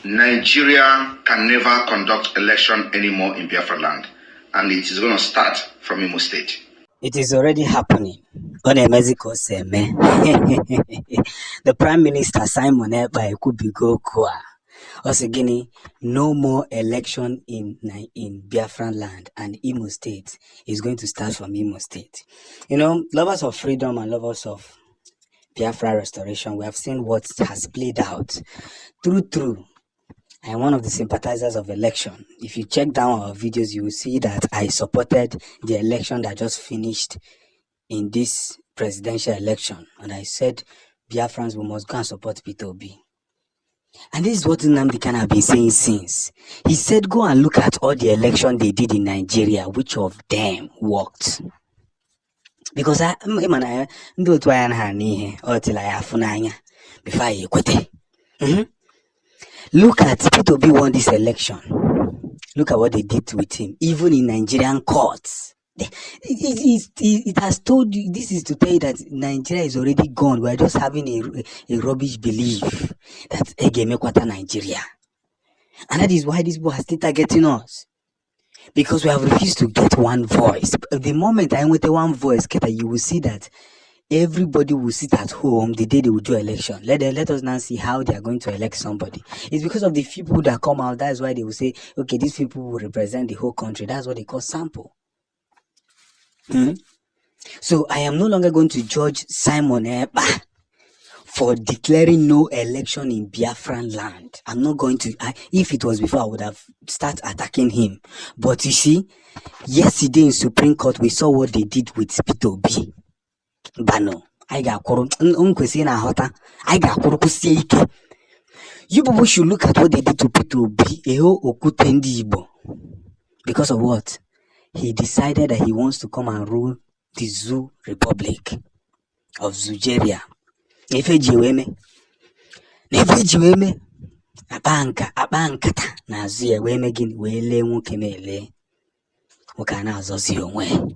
Nigeria can never conduct election anymore in Biafra land, and it is going to start from Imo State. It is already happening. Mexico The Prime Minister Simon Ekpa Ekubigo Kwa Osegini, no more election in Biafran land, and Imo State is going to start from Imo State. Lovers of freedom and lovers of Biafra restoration, we have seen what has played out. True. I am one of the sympathizers of election. If you check down our videos, you will see that I supported the election that just finished in this presidential election. And I said, Biafrans, we must go and support Peter Obi. And this is what Nnamdi Kanu have been saying since. He said, go and look at all the election they did in Nigeria. Which of them worked? Because before I quit. Look at Peter Obi won this election. Look at what they did with him, even in Nigerian courts. It has told you, this is to tell you that Nigeria is already gone. We are just having a rubbish belief that Egemekwata Nigeria. And that is why this boy has still targeting us. Because we have refused to get one voice. The moment I went to one voice, you will see that everybody will sit at home the day they will do election. Let us now see how they are going to elect somebody. It's because of the few people that come out. That's why they will say, okay, these people will represent the whole country. That's what they call sample. So I am no longer going to judge Simon Ekpa for declaring no election in Biafran land. I'm not going to. If it was before, I would have started attacking him. But you see, yesterday in Supreme Court, we saw what they did with Peter Obi. Bano, I got you people should look at what they did to Peter Obi. Because of what? He decided that he wants to come and rule the Zoo Republic of Zugeria. Abankata na zuye weme gini wele nwoke mele wakana azozi onwe.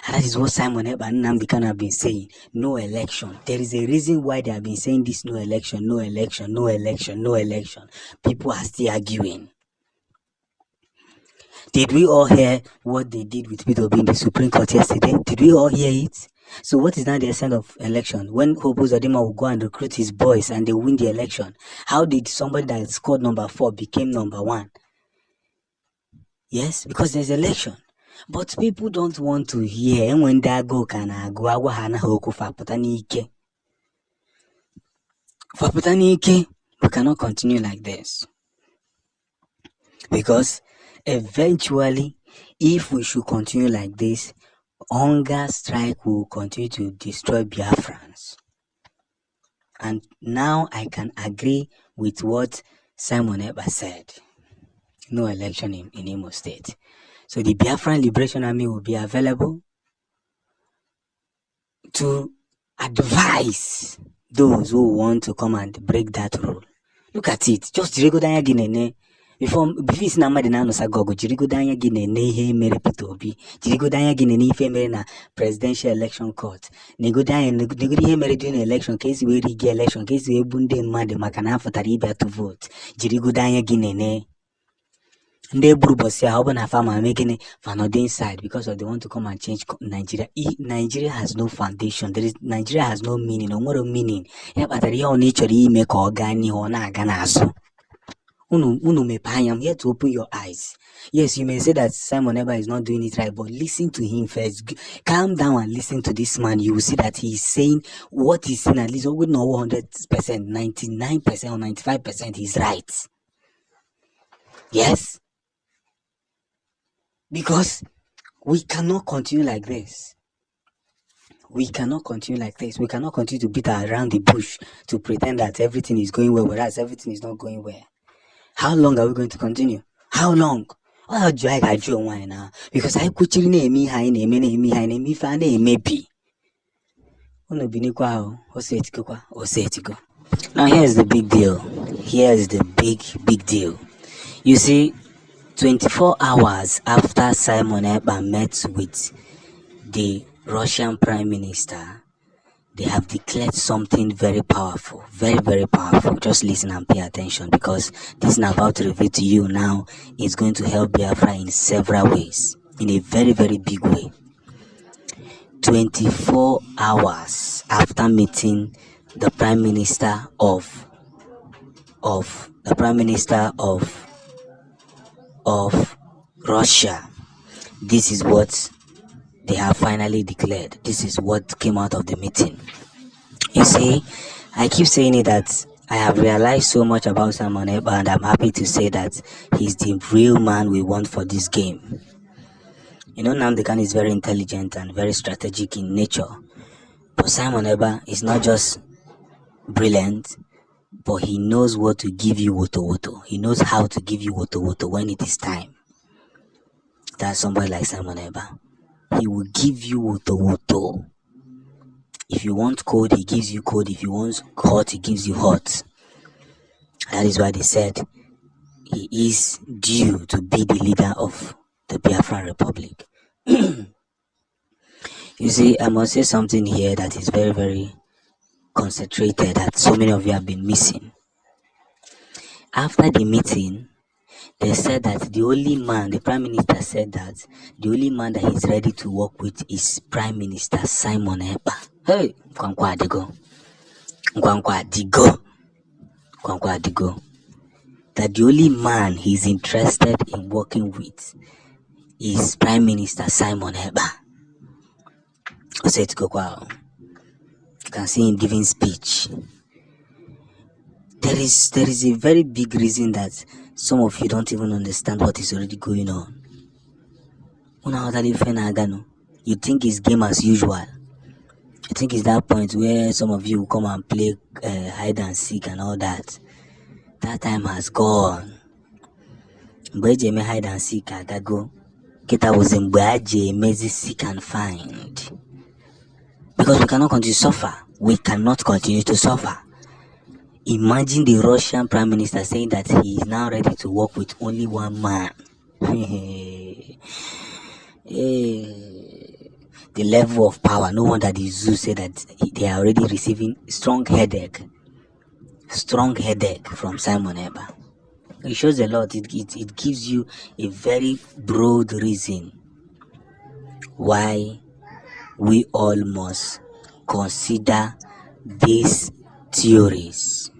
And that is what Simon Ekpa and Nnamdi Kanu have been saying. No election. There is a reason why they have been saying this: no election, no election, no election, no election. People are still arguing. Did we all hear what they did with Peter Obi in the Supreme Court yesterday? Did we all hear it? So what is now the essence of election? When Uzodinma will go and recruit his boys and they win the election, how did somebody that scored number 4 became number 1? Yes, because there's election. But people don't want to hear when they go kana go hana hoku faputanike. We cannot continue like this. Because eventually, if we should continue like this, hunger strike will continue to destroy Biafrans. And now I can agree with what Simon Ekpa said. No election in Imo State. So the Biafran Liberation Army will be available to advise those who want to come and break that rule. Look at it. Just Jirigodanya Ginene. Before it's na madi na no sagogo, Jirigodanya Ginene he mere Peter Obi. Jirigodanya Ginene ife mere na presidential election court. Negodi he mere doing election case we rigi election case we bunde made makana after ibia to vote. Jirigodanya Ginene. They brubosia how na farmer making it for not inside because of they want to come and change Nigeria. Nigeria has no foundation. Nigeria has no meaning, no more meaning. Yeah, but the real nature make organi or na ganazo. I'm here to open your eyes. Yes, you may say that Simon Ekpa is not doing it right, but listen to him first. Calm down and listen to this man. You will see that he's saying what he's saying at least with no 100%, 99% or 95% he's right. Yes. Because we cannot continue like this. We cannot continue like this. We cannot continue to beat around the bush to pretend that everything is going well, whereas everything is not going well. How long are we going to continue? How long? Oh, now because I could maybe. Now here's the big deal. Here's the big deal. You see, 24 hours after Simon Ekpa met with the Russian Prime Minister, they have declared something very powerful, very, very powerful. Just listen and pay attention, because this I'm about to reveal to you now is going to help Biafra in several ways, in a very, very big way. 24 hours after meeting the Prime Minister of Russia, this is what they have finally declared. This is what came out of the meeting. You see, I keep saying it that I have realized so much about Simon Ekpa, and I'm happy to say that he's the real man we want for this game. You know, Nnamdi Kanu is very intelligent and very strategic in nature, but Simon Ekpa is not just brilliant, but he knows what to give you woto. He knows how to give you woto when it is time. That's somebody like Simon Ekpa. He will give you woto. If you want cold, he gives you cold. If you want hot, he gives you hot. That is why they said he is due to be the leader of the Biafran Republic. You see, I must say something here that is very, very concentrated, that so many of you have been missing. After the meeting, they said that the Prime Minister said that the only man that he's ready to work with is Prime Minister Simon Ekpa. Hey, Kwankwa Adigo. That the only man he's interested in working with is Prime Minister Simon Ekpa. You can see him giving speech. There is a very big reason that some of you don't even understand what is already going on. You think it's game as usual. I think it's that point where some of you will come and play hide and seek and all that. That time has gone. But hide and seek agago. Kita was in Mezi seek and find. Because we cannot continue to suffer. We cannot continue to suffer. Imagine the Russian Prime Minister saying that he is now ready to work with only one man. The level of power. No wonder the zoo said that they are already receiving strong headache from Simon Ekpa. It shows a lot. It gives you a very broad reason why we all must consider these theories.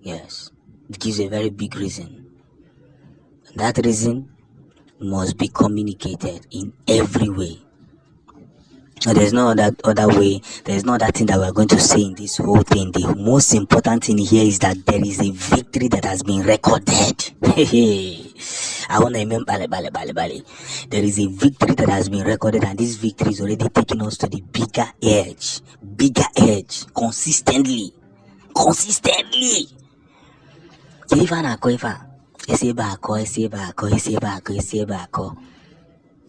Yes, it gives a very big reason. And that reason must be communicated in every way. There's no other way. There's no other thing that we're going to say in this whole thing. The most important thing here is that there is a victory that has been recorded. I want to remember, there is a victory that has been recorded, and this victory is already taking us to the bigger edge, consistently.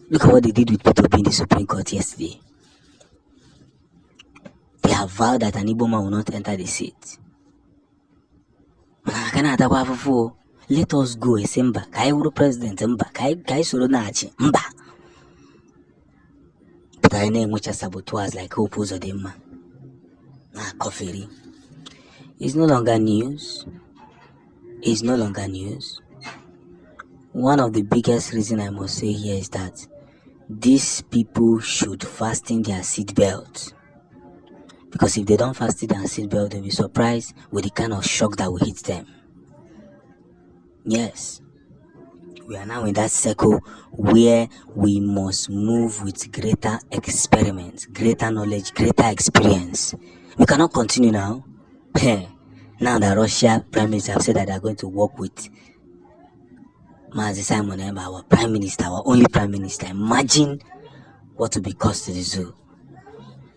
Look at what they did with Peter Obi in the Supreme Court yesterday. They have vowed that an Igbo man will not enter the seat. Let us go, Esemba. Kai Uru President, Mba. Kai Soro Nachi, Mba. But I know much saboteurs like Hope Uzodinma. Koferi. It's no longer news. One of the biggest reasons I must say here is that these people should fasten their seatbelt. Because if they don't fasten their seatbelt, they'll be surprised with the kind of shock that will hit them. Yes, we are now in that circle where we must move with greater experiments, greater knowledge, greater experience. We cannot continue now. Now the Russia Prime Minister have said that they are going to work with Mazi Simon Ekpa, our Prime Minister, our only Prime Minister. Imagine what will be cost to the zoo.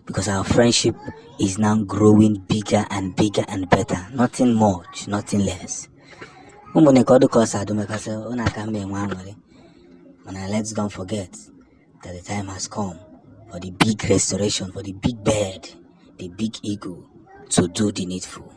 Because our friendship is now growing bigger and better. Nothing much, nothing less. Let's don't forget that the time has come for the big restoration, for the big bird, the big eagle to do the needful.